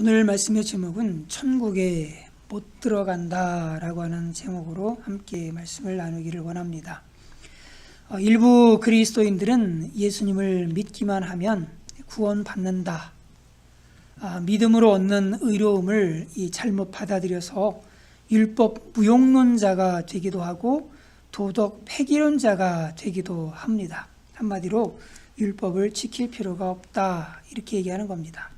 오늘 말씀의 제목은 천국에 못 들어간다 라고 하는 제목으로 함께 말씀을 나누기를 원합니다. 일부 그리스도인들은 예수님을 믿기만 하면 구원받는다, 믿음으로 얻는 의로움을 잘못 받아들여서 율법 무용론자가 되기도 하고 도덕 폐기론자가 되기도 합니다. 한마디로 율법을 지킬 필요가 없다, 이렇게 얘기하는 겁니다.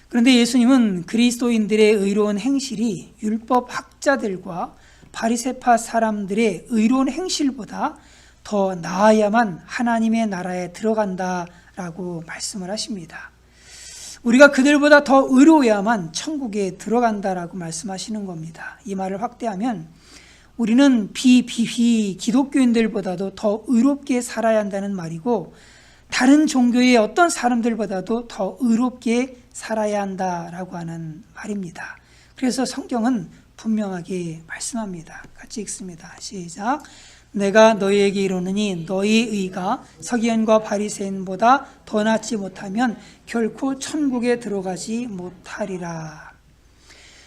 그런데 예수님은 그리스도인들의 의로운 행실이 율법 학자들과 바리새파 사람들의 의로운 행실보다 더 나아야만 하나님의 나라에 들어간다라고 말씀을 하십니다. 우리가 그들보다 더 의로워야만 천국에 들어간다라고 말씀하시는 겁니다. 이 말을 확대하면 우리는 비비비 기독교인들보다도 더 의롭게 살아야 한다는 말이고, 다른 종교의 어떤 사람들보다도 더 의롭게 살아야 한다라고 하는 말입니다. 그래서 성경은 분명하게 말씀합니다. 같이 읽습니다. 시작. 내가 너희에게 이르노니 너희 의가 서기관과 바리새인보다 더 낫지 못하면 결코 천국에 들어가지 못하리라.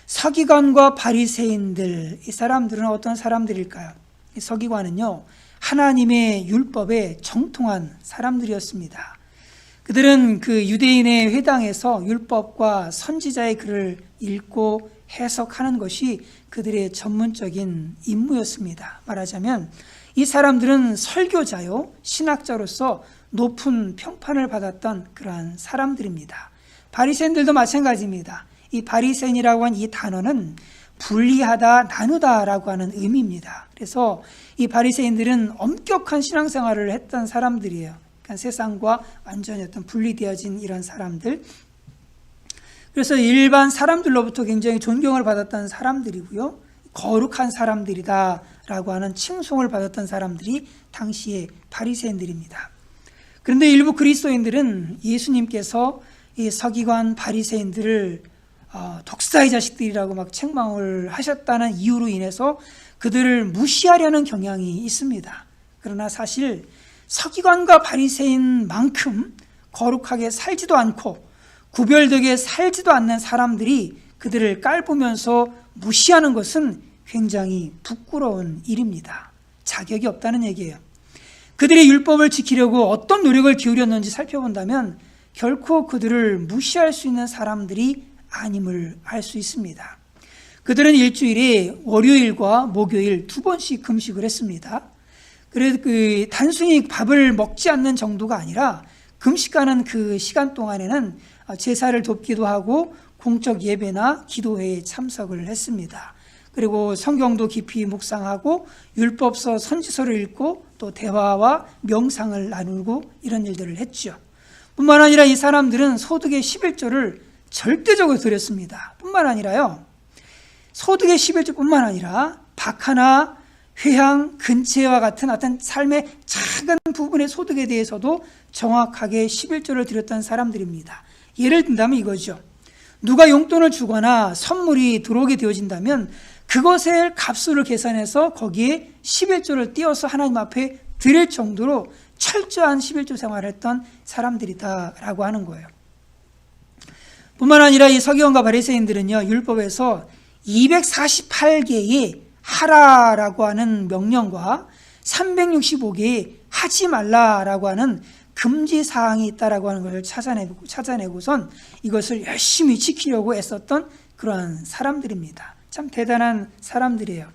서기관과 바리새인들, 이 사람들은 어떤 사람들일까요? 이 서기관은요, 하나님의 율법에 정통한 사람들이었습니다. 그들은 그 유대인의 회당에서 율법과 선지자의 글을 읽고 해석하는 것이 그들의 전문적인 임무였습니다. 말하자면 이 사람들은 설교자요, 신학자로서 높은 평판을 받았던 그러한 사람들입니다. 바리새인들도 마찬가지입니다. 이 바리새인이라고 한 이 단어는 분리하다, 나누다라고 하는 의미입니다. 그래서 이 바리새인들은 엄격한 신앙생활을 했던 사람들이에요. 그러니까 세상과 완전히 어떤 분리되어진 이런 사람들. 그래서 일반 사람들로부터 굉장히 존경을 받았던 사람들이고요, 거룩한 사람들이다라고 하는 칭송을 받았던 사람들이 당시의 바리새인들입니다. 그런데 일부 그리스도인들은 예수님께서 이 서기관 바리새인들을 독사의 자식들이라고 막 책망을 하셨다는 이유로 인해서 그들을 무시하려는 경향이 있습니다. 그러나 사실 서기관과 바리새인만큼 거룩하게 살지도 않고 구별되게 살지도 않는 사람들이 그들을 깔보면서 무시하는 것은 굉장히 부끄러운 일입니다. 자격이 없다는 얘기예요. 그들의 율법을 지키려고 어떤 노력을 기울였는지 살펴본다면 결코 그들을 무시할 수 있는 사람들이 아님을 알 수 있습니다. 그들은 일주일에 월요일과 목요일 2번씩 금식을 했습니다. 그래서 단순히 밥을 먹지 않는 정도가 아니라 금식하는 그 시간 동안에는 제사를 돕기도 하고 공적 예배나 기도회에 참석을 했습니다. 그리고 성경도 깊이 묵상하고 율법서 선지서를 읽고 또 대화와 명상을 나누고 이런 일들을 했죠. 뿐만 아니라 이 사람들은 소득의 11조를 절대적으로 드렸습니다. 뿐만 아니라요, 소득의 11조뿐만 아니라 박하나 회향, 근체와 같은 어떤 삶의 작은 부분의 소득에 대해서도 정확하게 11조를 드렸던 사람들입니다. 예를 든다면 이거죠. 누가 용돈을 주거나 선물이 들어오게 되어진다면 그것의 값수를 계산해서 거기에 11조를 띄어서 하나님 앞에 드릴 정도로 철저한 11조 생활을 했던 사람들이다라고 하는 거예요. 뿐만 아니라 이 서기관과 바리새인들은요, 율법에서 248개의 하라라고 하는 명령과 365개의 하지 말라라고 하는 금지 사항이 있다라고 하는 것을 찾아내고선 이것을 열심히 지키려고 애썼던 그러한 사람들입니다. 참 대단한 사람들이에요.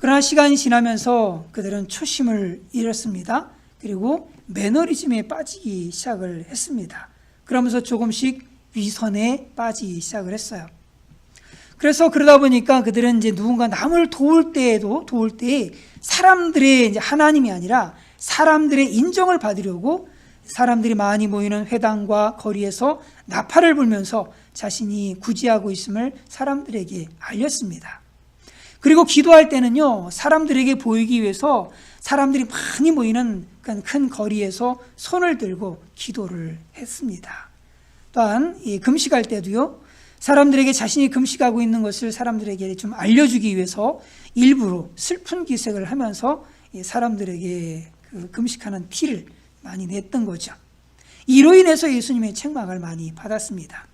그러나 시간이 지나면서 그들은 초심을 잃었습니다. 그리고 매너리즘에 빠지기 시작을 했습니다. 그러면서 조금씩 위선에 빠지기 시작을 했어요. 그래서 그러다 보니까 그들은 이제 누군가 남을 도울 때 사람들의 이제 하나님이 아니라 사람들의 인정을 받으려고 사람들이 많이 모이는 회당과 거리에서 나팔을 불면서 자신이 구제하고 있음을 사람들에게 알렸습니다. 그리고 기도할 때는요, 사람들에게 보이기 위해서 사람들이 많이 모이는 큰 거리에서 손을 들고 기도를 했습니다. 또한 이 금식할 때도요, 사람들에게 자신이 금식하고 있는 것을 사람들에게 좀 알려주기 위해서 일부러 슬픈 기색을 하면서 사람들에게 그 금식하는 티를 많이 냈던 거죠. 이로 인해서 예수님의 책망을 많이 받았습니다.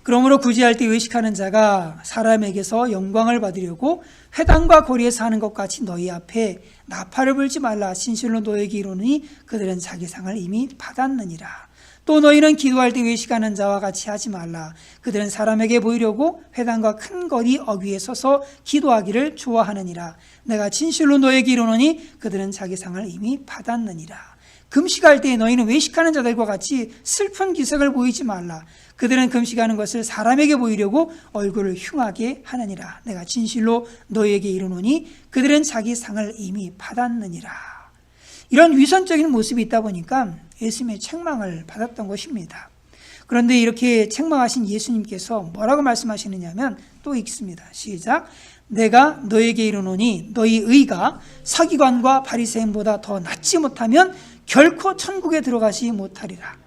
그러므로 구제할 때 의식하는 자가 사람에게서 영광을 받으려고 회당과 거리에서 하는 것 같이 너희 앞에 나팔을 불지 말라. 진실로 너희에게 이르노니 그들은 자기 상을 이미 받았느니라. 또 너희는 기도할 때 외식하는 자와 같이 하지 말라. 그들은 사람에게 보이려고 회당과 큰 거리 어귀에 서서 기도하기를 좋아하느니라. 내가 진실로 너희에게 이르노니 그들은 자기 상을 이미 받았느니라. 금식할 때 너희는 외식하는 자들과 같이 슬픈 기색을 보이지 말라. 그들은 금식하는 것을 사람에게 보이려고 얼굴을 흉하게 하느니라. 내가 진실로 너희에게 이르노니 그들은 자기 상을 이미 받았느니라. 이런 위선적인 모습이 있다 보니까 예수님의 책망을 받았던 것입니다. 그런데 이렇게 책망하신 예수님께서 뭐라고 말씀하시느냐면 또 읽습니다. 시작. 내가 너에게 이르노니 너희 의가 서기관과 바리새인보다 더 낫지 못하면 결코 천국에 들어가지 못하리라.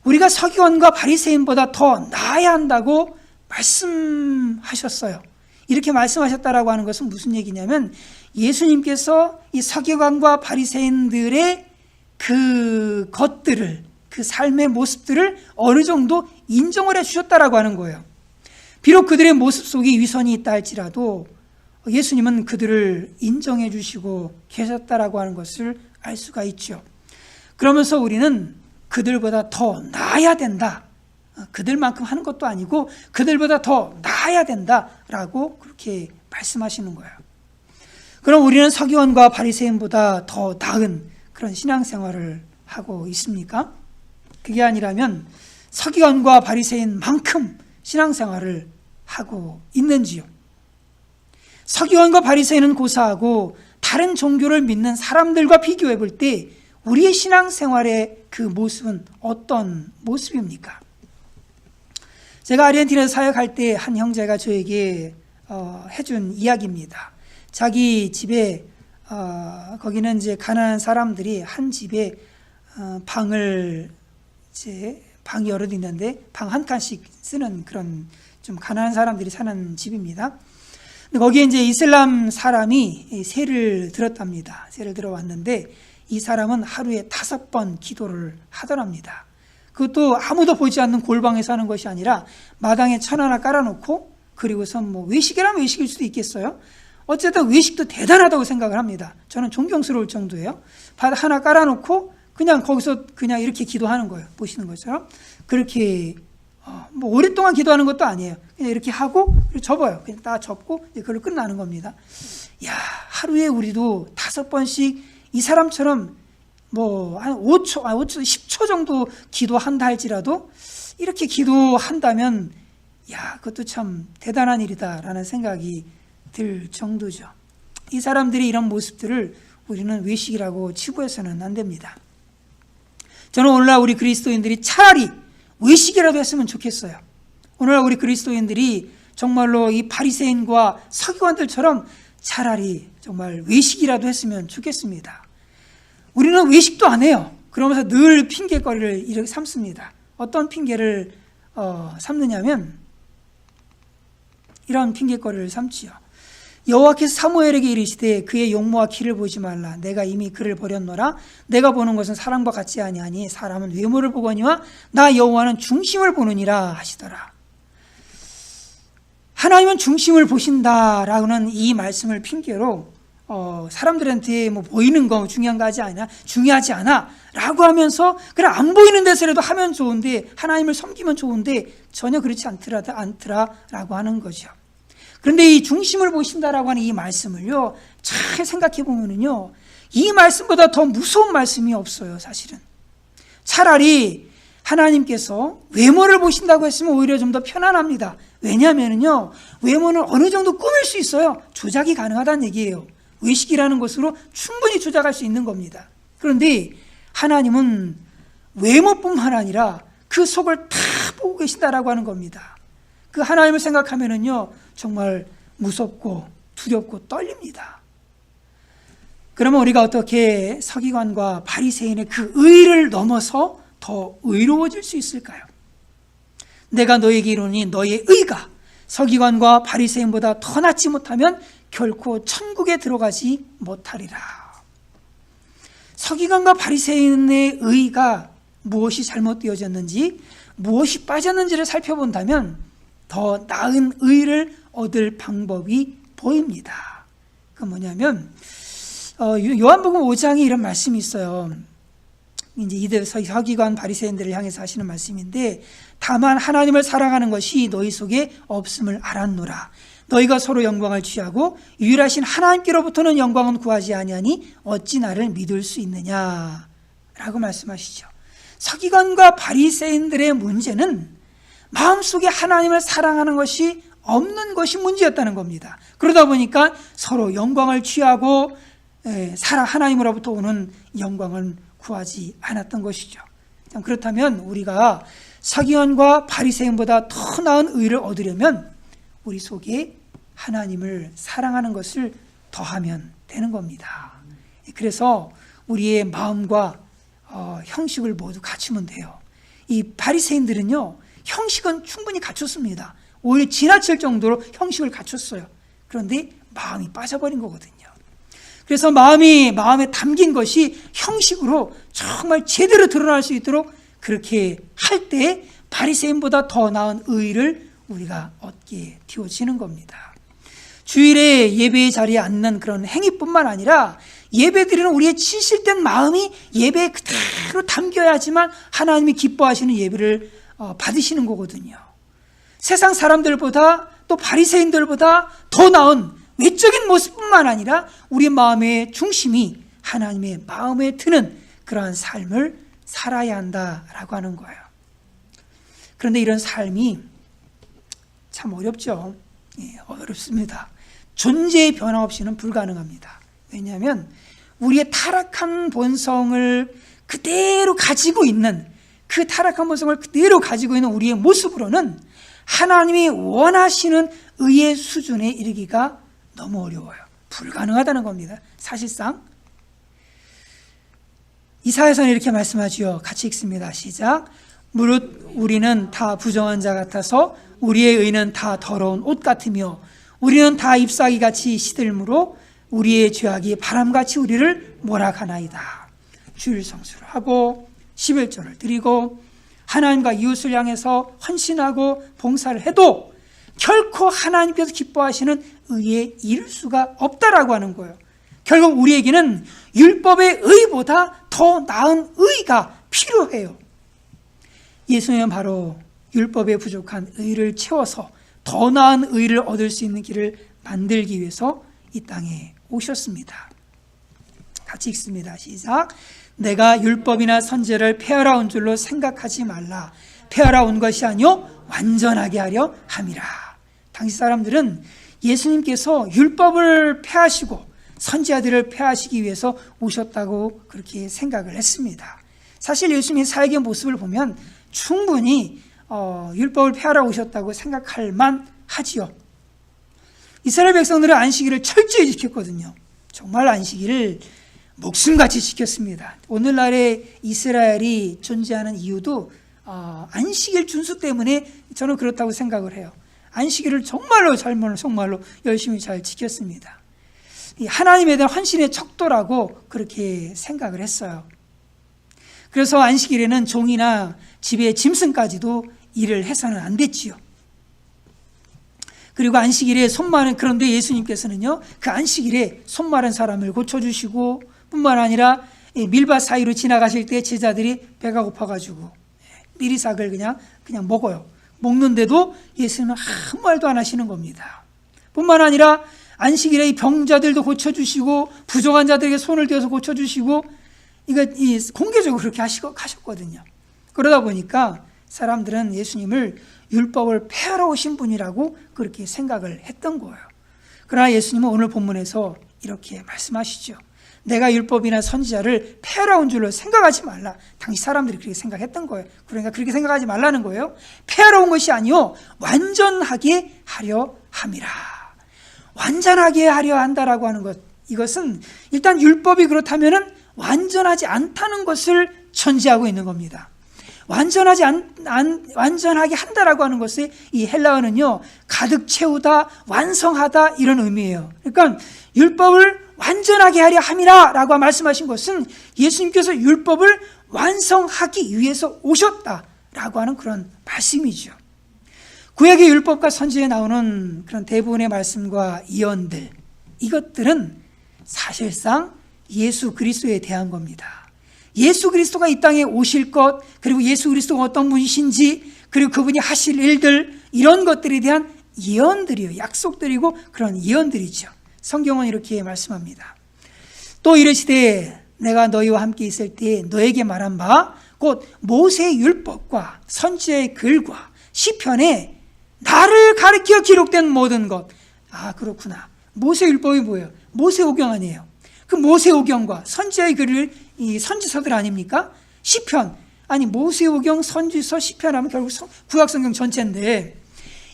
우리가 서기관과 바리새인보다 더 나아야 한다고 말씀하셨어요. 이렇게 말씀하셨다라고 하는 것은 무슨 얘기냐면 예수님께서 이 서기관과 바리새인들의 그 것들을, 그 삶의 모습들을 어느 정도 인정을 해주셨다라고 하는 거예요. 비록 그들의 모습 속에 위선이 있다 할지라도 예수님은 그들을 인정해 주시고 계셨다라고 하는 것을 알 수가 있죠. 그러면서 우리는 그들보다 더 나아야 된다. 그들만큼 하는 것도 아니고 그들보다 더 나아야 된다라고 그렇게 말씀하시는 거예요. 그럼 우리는 서기관과 바리새인보다 더 나은 그런 신앙생활을 하고 있습니까? 그게 아니라면 서기관과 바리새인만큼 신앙생활을 하고 있는지요? 서기관과 바리새인은 고사하고 다른 종교를 믿는 사람들과 비교해 볼 때 우리의 신앙생활의 그 모습은 어떤 모습입니까? 제가 아르헨티나에서 사역할 때 한 형제가 저에게 해준 이야기입니다. 자기 집에 거기는 이제 가난한 사람들이 한 집에 방을 이제 방이 여러 있는데 방 한 칸씩 쓰는 그런 좀 가난한 사람들이 사는 집입니다. 근데 거기에 이제 이슬람 사람이 세를 들었답니다. 세를 들어왔는데 이 사람은 하루에 5번 기도를 하더랍니다. 그것도 아무도 보지 않는 골방에서 하는 것이 아니라 마당에 천 하나 깔아놓고 그리고선 뭐 외식이라면 외식일 수도 있겠어요. 어쨌든 외식도 대단하다고 생각을 합니다. 저는 존경스러울 정도예요. 밭 하나 깔아놓고 그냥 거기서 그냥 이렇게 기도하는 거예요. 보시는 것처럼. 그렇게 뭐 오랫동안 기도하는 것도 아니에요. 그냥 이렇게 하고 접어요. 그냥 딱 접고 그걸로 끝나는 겁니다. 야, 하루에 우리도 5번씩 이 사람처럼 뭐 한 5초, 10초 정도 기도한다 할지라도 이렇게 기도한다면 야, 그것도 참 대단한 일이다라는 생각이 들 정도죠. 이 사람들이 이런 모습들을 우리는 외식이라고 치부해서는 안 됩니다. 저는 오늘날 우리 그리스도인들이 차라리 외식이라도 했으면 좋겠어요. 오늘날 우리 그리스도인들이 정말로 이 바리새인과 서기관들처럼 차라리 정말 외식이라도 했으면 좋겠습니다. 우리는 외식도 안 해요. 그러면서 늘 핑계거리를 이렇게 삼습니다. 어떤 핑계를 삼느냐면 이런 핑계거리를 삼지요. 여호와께서 사무엘에게 이르시되 그의 용모와 키를 보지 말라. 내가 이미 그를 버렸노라. 내가 보는 것은 사람과 같지 아니하니 사람은 외모를 보거니와 나 여호와는 중심을 보느니라 하시더라. 하나님은 중심을 보신다라는 이 말씀을 핑계로 사람들한테 뭐 보이는 거 중요한 거 중요하지 않아 라고 하면서 그래 안 보이는 데서라도 하면 좋은데 하나님을 섬기면 좋은데 전혀 그렇지 않더라라고 하는 거죠. 그런데 이 중심을 보신다라고 하는 이 말씀을요, 잘 생각해 보면은요, 이 말씀보다 더 무서운 말씀이 없어요, 사실은. 차라리 하나님께서 외모를 보신다고 했으면 오히려 좀 더 편안합니다. 왜냐하면요, 외모는 어느 정도 꾸밀 수 있어요. 조작이 가능하다는 얘기예요. 외식이라는 것으로 충분히 조작할 수 있는 겁니다. 그런데 하나님은 외모뿐만 아니라 그 속을 다 보고 계신다라고 하는 겁니다. 그 하나님을 생각하면은요, 정말 무섭고 두렵고 떨립니다. 그러면 우리가 어떻게 서기관과 바리새인의 그 의를 넘어서 더 의로워질 수 있을까요? 내가 너에게 이르노니 너의 의가 서기관과 바리새인보다 더 낫지 못하면 결코 천국에 들어가지 못하리라. 서기관과 바리새인의 의가 무엇이 잘못되어졌는지 무엇이 빠졌는지를 살펴본다면 더 나은 의를 얻을 방법이 보입니다. 그 뭐냐면 요한복음 5장에 이런 말씀이 있어요. 이제 이들 서기관 바리새인들을 향해서 하시는 말씀인데, 다만 하나님을 사랑하는 것이 너희 속에 없음을 알았노라. 너희가 서로 영광을 취하고 유일하신 하나님께로부터는 영광은 구하지 아니하니 어찌 나를 믿을 수 있느냐 라고 말씀하시죠. 서기관과 바리새인들의 문제는 마음속에 하나님을 사랑하는 것이 없는 것이 문제였다는 겁니다. 그러다 보니까 서로 영광을 취하고 하나님으로부터 오는 영광은 구하지 않았던 것이죠. 그렇다면 우리가 서기관과 바리새인보다 더 나은 의를 얻으려면 우리 속에 하나님을 사랑하는 것을 더하면 되는 겁니다. 그래서 우리의 마음과 형식을 모두 갖추면 돼요. 이 바리새인들은요, 형식은 충분히 갖췄습니다. 오히려 지나칠 정도로 형식을 갖췄어요. 그런데 마음이 빠져버린 거거든요. 그래서 마음에 담긴 것이 형식으로 정말 제대로 드러날 수 있도록 그렇게 할 때 바리새인보다 더 나은 의를 우리가 얻게 되어지는 겁니다. 주일에 예배의 자리에 앉는 그런 행위뿐만 아니라 예배드리는 우리의 진실된 마음이 예배에 그대로 담겨야지만 하나님이 기뻐하시는 예배를 받으시는 거거든요. 세상 사람들보다 또 바리새인들보다 더 나은 외적인 모습뿐만 아니라 우리 마음의 중심이 하나님의 마음에 드는 그러한 삶을 살아야 한다라고 하는 거예요. 그런데 이런 삶이 참 어렵죠. 어렵습니다. 존재의 변화 없이는 불가능합니다. 왜냐하면 우리의 타락한 본성을 그대로 가지고 있는, 그 타락한 본성을 그대로 가지고 있는 우리의 모습으로는 하나님이 원하시는 의의 수준에 이르기가 너무 어려워요. 불가능하다는 겁니다. 사실상 이사야서는 이렇게 말씀하지요. 같이 읽습니다. 시작. 무릇 우리는 다 부정한 자 같아서 우리의 의는 다 더러운 옷 같으며 우리는 다 잎사귀같이 시들므로 우리의 죄악이 바람같이 우리를 몰아가나이다. 주일 성수를 하고 11조를 드리고 하나님과 이웃을 향해서 헌신하고 봉사를 해도 결코 하나님께서 기뻐하시는 의에 이를 수가 없다라고 하는 거예요. 결국 우리에게는 율법의 의보다 더 나은 의가 필요해요. 예수님은 바로 율법에 부족한 의를 채워서 더 나은 의를 얻을 수 있는 길을 만들기 위해서 이 땅에 오셨습니다. 같이 읽습니다. 시작. 내가 율법이나 선제를 폐하러 온 줄로 생각하지 말라. 폐하러 온 것이 아니요 완전하게 하려 함이라. 당시 사람들은 예수님께서 율법을 폐하시고 선지자들을 폐하시기 위해서 오셨다고 그렇게 생각을 했습니다. 사실 예수님의 사역의 모습을 보면 충분히 율법을 폐하러 오셨다고 생각할 만하지요. 이스라엘 백성들은 안식일을 철저히 지켰거든요. 정말 안식일을 목숨같이 지켰습니다. 오늘날의 이스라엘이 존재하는 이유도 안식일 준수 때문에 저는 그렇다고 생각을 해요. 안식일을 정말로 열심히 잘 지켰습니다. 하나님에 대한 헌신의 척도라고 그렇게 생각을 했어요. 그래서 안식일에는 종이나 집의 짐승까지도 일을 해서는 안 됐지요. 그리고 안식일에 그런데 예수님께서는요, 그 안식일에 손 마른 사람을 고쳐주시고 뿐만 아니라 밀밭 사이로 지나가실 때 제자들이 배가 고파가지고 미리삭을 그냥 먹어요. 먹는데도 예수님은 아무 말도 안 하시는 겁니다. 뿐만 아니라 안식일에 이 병자들도 고쳐주시고 부정한 자들에게 손을 떼어서 고쳐주시고 공개적으로 그렇게 하셨거든요. 그러다 보니까 사람들은 예수님을 율법을 폐하러 오신 분이라고 그렇게 생각을 했던 거예요. 그러나 예수님은 오늘 본문에서 이렇게 말씀하시죠. 내가 율법이나 선지자를 폐하러 온 줄로 생각하지 말라. 당시 사람들이 그렇게 생각했던 거예요. 그러니까 그렇게 생각하지 말라는 거예요. 폐하러 온 것이 아니요 완전하게 하려 함이라. 완전하게 하려 한다라고 하는 것, 이것은 일단 율법이 그렇다면은 완전하지 않다는 것을 전제하고 있는 겁니다. 완전하게 한다라고 하는 것의 이 헬라어는요, 가득 채우다, 완성하다 이런 의미예요. 그러니까 율법을 완전하게 하려 함이라 라고 말씀하신 것은 예수님께서 율법을 완성하기 위해서 오셨다 라고 하는 그런 말씀이죠. 구약의 율법과 선지에 나오는 그런 대부분의 말씀과 예언들, 이것들은 사실상 예수 그리스도에 대한 겁니다. 예수 그리스도가 이 땅에 오실 것, 그리고 예수 그리스도가 어떤 분이신지, 그리고 그분이 하실 일들, 이런 것들에 대한 예언들이요, 약속들이고 그런 예언들이죠. 성경은 이렇게 말씀합니다. 또 이르시되 내가 너희와 함께 있을 때 너에게 말한 바 곧 모세의 율법과 선지자의 글과 시편에 나를 가리켜 기록된 모든 것. 아, 그렇구나. 모세율법이 뭐예요? 모세오경 아니에요. 그 모세오경과 선지자의 글을 이 선지서들 아닙니까? 시편, 아니 모세오경, 선지서, 시편 하면 결국 구약성경 전체인데,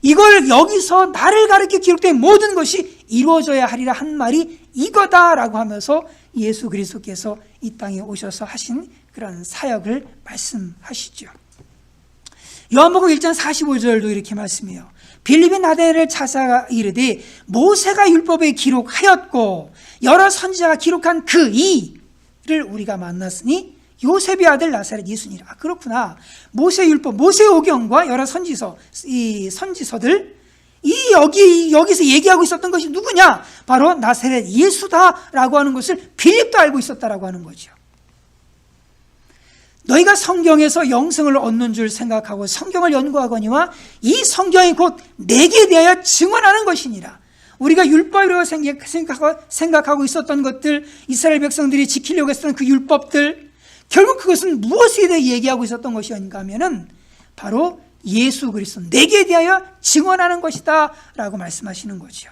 이걸 여기서 나를 가리켜 기록된 모든 것이 이루어져야 하리라 한 말이 이거다라고 하면서 예수 그리스도께서 이 땅에 오셔서 하신 그런 사역을 말씀하시죠. 요한복음 1장 45절도 이렇게 말씀해요. 빌립이 나다나엘을 찾아가 이르되 모세가 율법에 기록하였고 여러 선지자가 기록한 그 이를 우리가 만났으니 요셉의 아들 나사렛 예수니라. 아, 그렇구나. 모세 율법, 모세 오경과 여러 선지서, 이 선지서들, 여기서 얘기하고 있었던 것이 누구냐? 바로 나사렛 예수다라고 하는 것을 빌립도 알고 있었다라고 하는 거죠. 너희가 성경에서 영생을 얻는 줄 생각하고 성경을 연구하거니와 이 성경이 곧 내게 대하여 증언하는 것이니라. 우리가 율법이라고 생각하고 있었던 것들, 이스라엘 백성들이 지키려고 했던 그 율법들, 결국 그것은 무엇에 대해 얘기하고 있었던 것이었는가 하면은 바로 예수 그리스도, 내게 대하여 증언하는 것이다 라고 말씀하시는 거죠.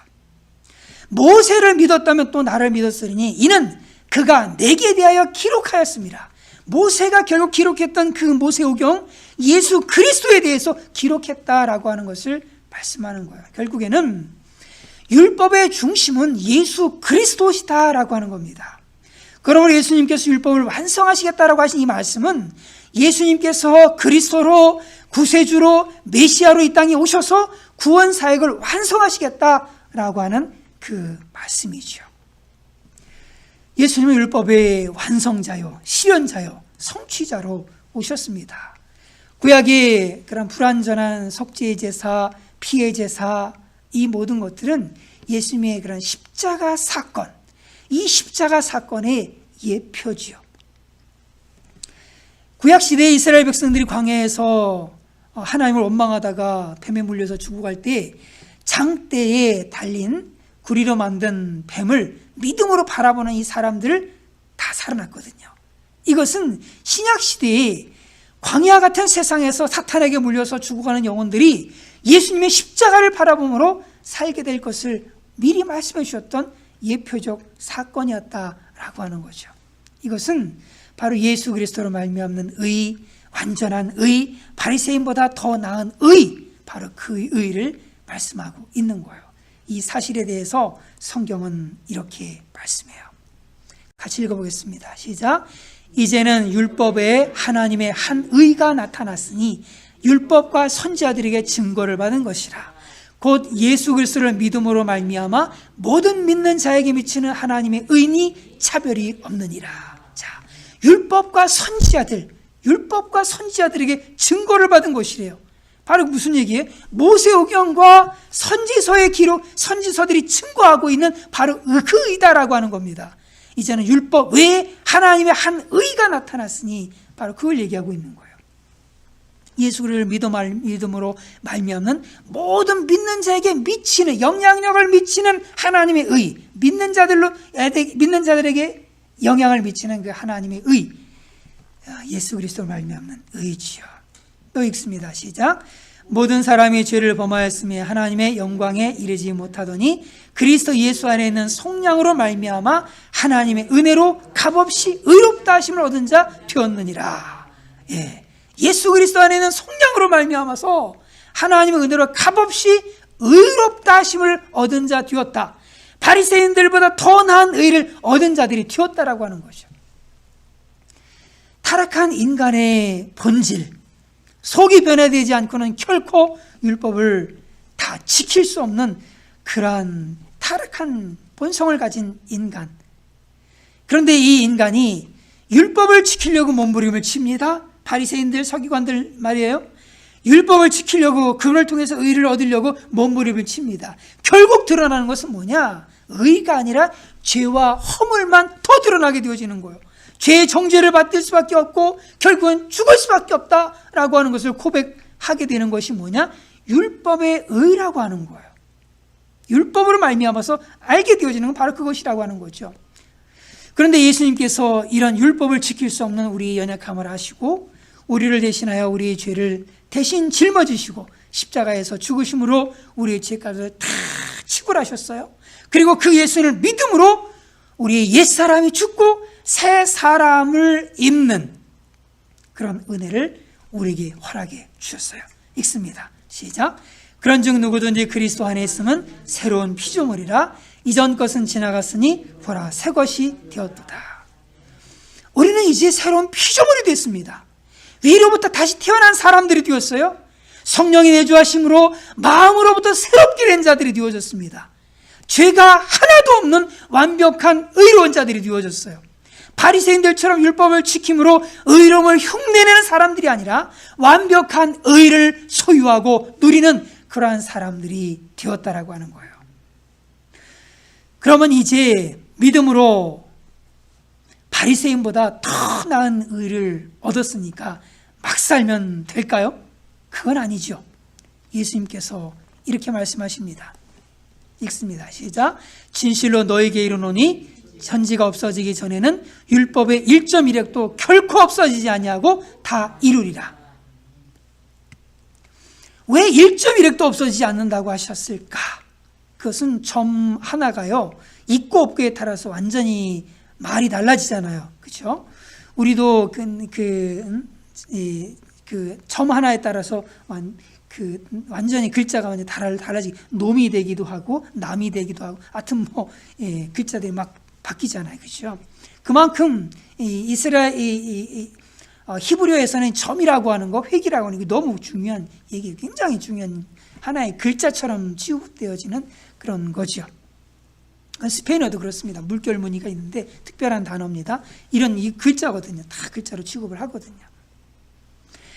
모세를 믿었다면 또 나를 믿었으니 이는 그가 내게 대하여 기록하였습니다. 모세가 결국 기록했던 그 모세오경, 예수 그리스도에 대해서 기록했다라고 하는 것을 말씀하는 거예요. 결국에는 율법의 중심은 예수 그리스도시다라고 하는 겁니다. 그러므로 예수님께서 율법을 완성하시겠다라고 하신 이 말씀은 예수님께서 그리스도로, 구세주로, 메시아로 이 땅에 오셔서 구원 사역을 완성하시겠다라고 하는 그 말씀이죠. 예수님은 율법의 완성자요, 실현자요, 성취자로 오셨습니다. 구약의 그런 불완전한 속죄의 제사, 피의 제사, 이 모든 것들은 예수님의 그런 십자가 사건, 이 십자가 사건의 예표지요. 구약 시대의 이스라엘 백성들이 광야에서 하나님을 원망하다가 뱀에 물려서 죽어갈 때 장대에 달린 구리로 만든 뱀을 믿음으로 바라보는 이 사람들을 다 살아났거든요. 이것은 신약 시대에 광야 같은 세상에서 사탄에게 물려서 죽어가는 영혼들이 예수님의 십자가를 바라봄으로 살게 될 것을 미리 말씀해 주셨던 예표적 사건이었다라고 하는 거죠. 이것은 바로 예수 그리스도로 말미암는 의, 완전한 의, 바리새인보다 더 나은 의, 바로 그 의를 말씀하고 있는 거예요. 이 사실에 대해서 성경은 이렇게 말씀해요. 같이 읽어보겠습니다. 시작. 이제는 율법에 하나님의 한 의가 나타났으니 율법과 선지자들에게 증거를 받은 것이라. 곧 예수 그리스도를 믿음으로 말미암아 모든 믿는 자에게 미치는 하나님의 의니 차별이 없느니라. 자, 율법과 선지자들에게 증거를 받은 것이래요. 바로 무슨 얘기예요? 모세오경과 선지서의 기록, 선지서들이 증거하고 있는 바로 그 의다라고 하는 겁니다. 이제는 율법 외에 하나님의 한 의가 나타났으니 바로 그걸 얘기하고 있는 거예요. 예수를 믿음으로 말미암는 모든 믿는 자에게 미치는, 영향력을 미치는 하나님의 의, 믿는 자들에게 영향을 미치는 그 하나님의 의, 예수 그리스도로 말미암는 의지요. 또 읽습니다. 시작. 모든 사람이 죄를 범하였으며 하나님의 영광에 이르지 못하더니 그리스도 예수 안에 있는 속량으로 말미암아 하나님의 은혜로 값없이 의롭다 하심을 얻은 자 되었느니라. 예수 그리스도 안에 있는 속량으로 말미암아서 하나님의 은혜로 값없이 의롭다 하심을 얻은 자 되었다. 바리새인들보다 더 나은 의를 얻은 자들이 되었다라고 하는 거죠. 타락한 인간의 본질, 속이 변화되지 않고는 결코 율법을 다 지킬 수 없는 그러한 타락한 본성을 가진 인간. 그런데 이 인간이 율법을 지키려고 몸부림을 칩니다. 바리새인들, 서기관들 말이에요. 율법을 지키려고, 그걸 통해서 의를 얻으려고 몸부림을 칩니다. 결국 드러나는 것은 뭐냐? 의가 아니라 죄와 허물만 더 드러나게 되어지는 거예요. 죄의 정죄를 받을 수밖에 없고 결국은 죽을 수밖에 없다라고 하는 것을 고백하게 되는 것이 뭐냐? 율법의 의라고 하는 거예요. 율법으로 말미암아서 알게 되어지는 건 바로 그것이라고 하는 거죠. 그런데 예수님께서 이런 율법을 지킬 수 없는 우리의 연약함을 아시고 우리를 대신하여 우리의 죄를 대신 짊어지시고 십자가에서 죽으심으로 우리의 죄값을 다 치굴하셨어요. 그리고 그 예수를 믿음으로 우리의 옛사람이 죽고 새 사람을 입는 그런 은혜를 우리에게 허락해 주셨어요. 읽습니다. 시작. 그런즉 누구든지 그리스도 안에 있으면 새로운 피조물이라 이전 것은 지나갔으니 보라 새 것이 되었도다. 우리는 이제 새로운 피조물이 됐습니다. 위로부터 다시 태어난 사람들이 되었어요. 성령이 내주하심으로 마음으로부터 새롭게 된 자들이 되어졌습니다. 죄가 하나도 없는 완벽한 의로운 자들이 되어졌어요. 바리새인들처럼 율법을 지킴으로 의로움을 흉내내는 사람들이 아니라 완벽한 의를 소유하고 누리는 그러한 사람들이 되었다라고 하는 거예요. 그러면 이제 믿음으로 바리새인보다 더 나은 의를 얻었으니까 막 살면 될까요? 그건 아니죠. 예수님께서 이렇게 말씀하십니다. 읽습니다. 시작. 진실로 너에게 이르노니 천지가 없어지기 전에는 율법의 1.1획도 결코 없어지지 아니하고 다 이루리라. 왜 1.1획도 없어지지 않는다고 하셨을까? 그것은 점 하나가요, 있고 없고에 따라서 완전히 말이 달라지잖아요. 그렇죠? 우리도 점 하나에 따라서 완전히 글자가 완전히 달라지고 놈이 되기도 하고 남이 되기도 하고 하여튼 글자들이 막 바뀌잖아요. 그렇죠? 그만큼 히브리어에서는 점이라고 하는 거, 획이라고 하는 게 너무 중요한 얘기예요. 굉장히 중요한 하나의 글자처럼 취급되어지는 그런 거죠. 스페인어도 그렇습니다. 물결 무늬가 있는데 특별한 단어입니다. 이 글자거든요. 다 글자로 취급을 하거든요.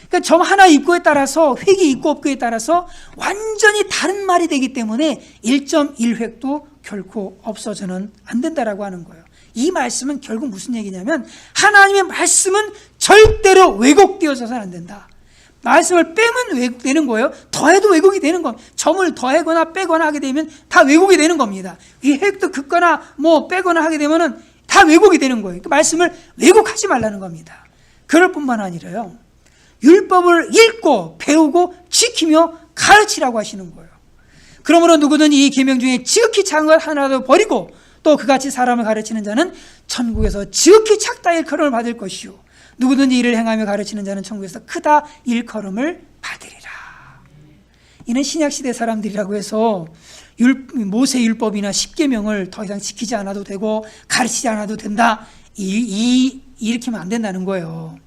그러니까 점 하나 있고에 따라서, 획이 있고 없고에 따라서 완전히 다른 말이 되기 때문에 1.1획도 결코 없어서는 안 된다라고 하는 거예요. 이 말씀은 결국 무슨 얘기냐면 하나님의 말씀은 절대로 왜곡되어서는 안 된다. 말씀을 빼면 왜곡되는 거예요. 더해도 왜곡이 되는 겁니다. 점을 더하거나 빼거나 하게 되면 다 왜곡이 되는 겁니다. 이 획도 긋거나 빼거나 하게 되면 다 왜곡이 되는 거예요. 그 말씀을 왜곡하지 말라는 겁니다. 그럴 뿐만 아니라요, 율법을 읽고 배우고 지키며 가르치라고 하시는 거예요. 그러므로 누구든지 이 계명 중에 지극히 작은 것 하나라도 버리고 또 그같이 사람을 가르치는 자는 천국에서 지극히 작다 일컬음을 받을 것이요 누구든지 이를 행하며 가르치는 자는 천국에서 크다 일컬음을 받으리라. 이는 신약시대 사람들이라고 해서 모세 율법이나 십계명을 더 이상 지키지 않아도 되고 가르치지 않아도 된다, 이렇게 하면 안 된다는 거예요.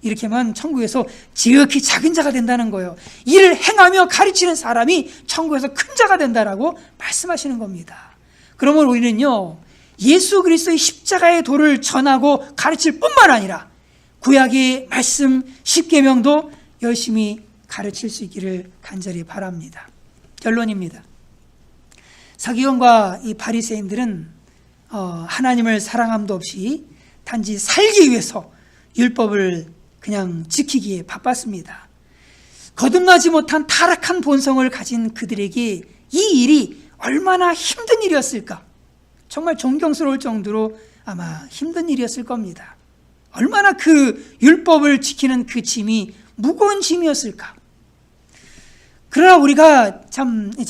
이렇게 하면 천국에서 지극히 작은 자가 된다는 거예요. 이를 행하며 가르치는 사람이 천국에서 큰 자가 된다라고 말씀하시는 겁니다. 그러면 우리는요, 예수 그리스도의 십자가의 도를 전하고 가르칠 뿐만 아니라 구약의 말씀 십계명도 열심히 가르칠 수 있기를 간절히 바랍니다. 결론입니다. 서기관과 이 바리새인들은 하나님을 사랑함도 없이 단지 살기 위해서 율법을 그냥 지키기에 바빴습니다. 거듭나지 못한 타락한 본성을 가진 그들에게 이 일이 얼마나 힘든 일이었을까? 정말 존경스러울 정도로 아마 힘든 일이었을 겁니다. 얼마나 그 율법을 지키는 그 짐이 무거운 짐이었을까? 그러나 우리가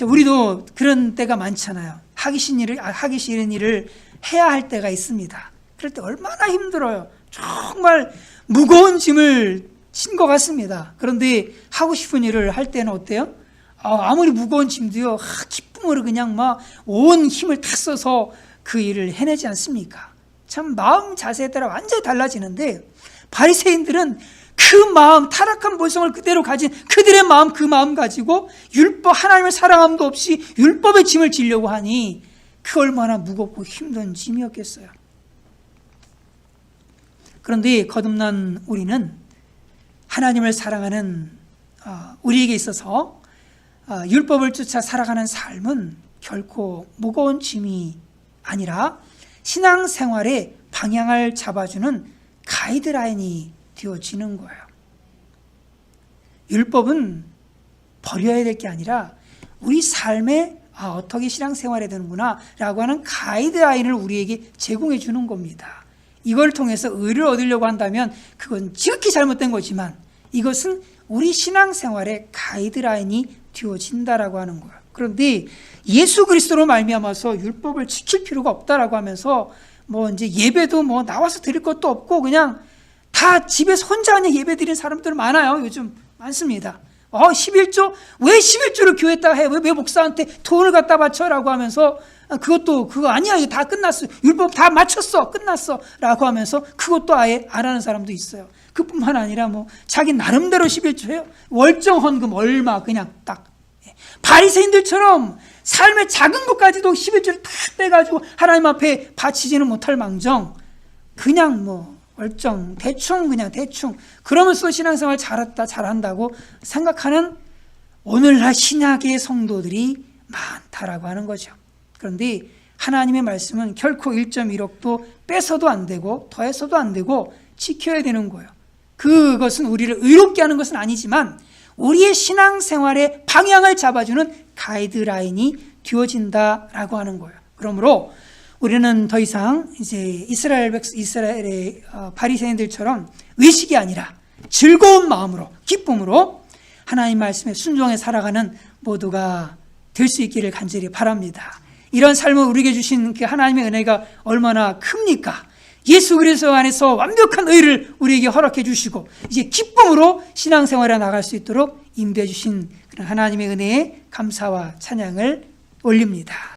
우리도 그런 때가 많잖아요. 하기 싫은 일을 해야 할 때가 있습니다. 그럴 때 얼마나 힘들어요. 정말 무거운 짐을 진 것 같습니다. 그런데 하고 싶은 일을 할 때는 어때요? 아무리 무거운 짐도요, 기쁨으로 그냥 막 온 힘을 다 써서 그 일을 해내지 않습니까? 참 마음 자세에 따라 완전히 달라지는데, 바리새인들은 그 마음, 타락한 본성을 그대로 가진 그들의 마음, 그 마음 가지고 하나님을 사랑함도 없이 율법의 짐을 지려고 하니 그 얼마나 무겁고 힘든 짐이었겠어요. 그런데 거듭난 우리는 하나님을 사랑하는 우리에게 있어서 율법을 쫓아 살아가는 삶은 결코 무거운 짐이 아니라 신앙생활의 방향을 잡아주는 가이드라인이 되어지는 거예요. 율법은 버려야 될 게 아니라 우리 삶에 어떻게 신앙생활해야 되는구나 라고 하는 가이드라인을 우리에게 제공해 주는 겁니다. 이걸 통해서 의를 얻으려고 한다면 그건 지극히 잘못된 거지만 이것은 우리 신앙생활의 가이드라인이 되어진다라고 하는 거예요. 그런데 예수 그리스도로 말미암아서 율법을 지킬 필요가 없다라고 하면서 이제 예배도 나와서 드릴 것도 없고 그냥 다 집에서 혼자 그냥 예배 드리는 사람들 많아요. 요즘 많습니다. 11조? 왜 11조를 교회에다가 해? 왜 목사한테 돈을 갖다 바쳐라고 하면서 그거 아니야. 이거 다 끝났어. 율법 다 마쳤어. 끝났어. 라고 하면서 그것도 아예 안 하는 사람도 있어요. 그뿐만 아니라 자기 나름대로 11조 해요. 월정 헌금 얼마 그냥 딱. 바리새인들처럼 삶의 작은 것까지도 11조를 다 빼가지고 하나님 앞에 바치지는 못할 망정 그냥 월정 대충 그러면서 신앙생활 잘한다고 생각하는 오늘날 신약의 성도들이 많다라고 하는 거죠. 그런데 하나님의 말씀은 결코 1.1억도 빼서도 안 되고 더해서도 안 되고 지켜야 되는 거예요. 그것은 우리를 의롭게 하는 것은 아니지만 우리의 신앙생활의 방향을 잡아주는 가이드라인이 되어진다라고 하는 거예요. 그러므로 우리는 더 이상 이제 이스라엘의 바리새인들처럼 외식이 아니라 즐거운 마음으로 기쁨으로 하나님 말씀에 순종해 살아가는 모두가 될 수 있기를 간절히 바랍니다. 이런 삶을 우리에게 주신 그 하나님의 은혜가 얼마나 큽니까? 예수 그리스도 안에서 완벽한 의를 우리에게 허락해 주시고 이제 기쁨으로 신앙생활에 나갈 수 있도록 인도해 주신 그런 하나님의 은혜에 감사와 찬양을 올립니다.